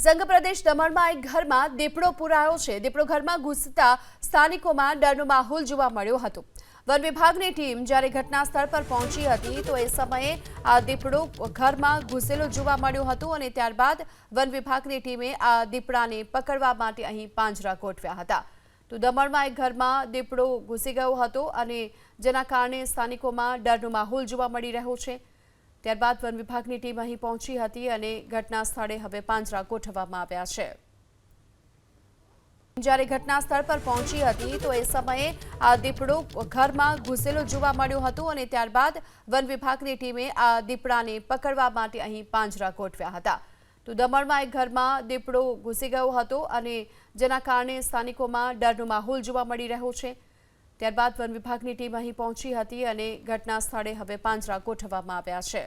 સંઘ પ્રદેશ દમણમાં એક ઘરમાં દીપડો પુરાયો છે। દીપડો ઘરમાં ઘૂસતા સ્થાનિકોમાં ડરનો માહોલ જોવા મળ્યો હતો। વન વિભાગની ટીમ જ્યારે ઘટના સ્થળ પર પહોંચી હતી તો એ સમયે આ દીપડો ઘરમાં ઘૂસેલો જોવા મળ્યો હતો અને ત્યારબાદ વન વિભાગની ટીમે આ દીપડાને પકડવા માટે અહીં પાંજરા ગોઠવ્યા હતા। તો દમણમાં એક ઘરમાં દીપડો ઘૂસી ગયો હતો અને જેના કારણે સ્થાનિકોમાં ડરનો માહોલ જોવા મળી રહ્યો છે। ત્યારબાદ વન વિભાગની ટીમ અહીં પહોંચી હતી અને ઘટના સ્થળે હવે પાંજરા ગોઠવવામાં આવ્યા છે। જ્યારે ઘટના સ્થળ પર પહોંચી હતી તો એ સમયે આ દીપડો ઘરમાં ઘૂસેલો જોવા મળ્યો હતો અને ત્યારબાદ વન વિભાગની ટીમે આ દીપડાને પકડવા માટે અહીં પાંજરા ગોઠવ્યા હતા। તો દમણમાં એક ઘરમાં દીપડો ઘૂસી ગયો હતો અને જેના કારણે સ્થાનિકોમાં ડરનો માહોલ જોવા મળી રહ્યો છે। ત્યારબાદ વન વિભાગની ટીમ અહીં પહોંચી હતી અને ઘટના સ્થળે હવે પાંજરા ગોઠવવામાં આવ્યા છે।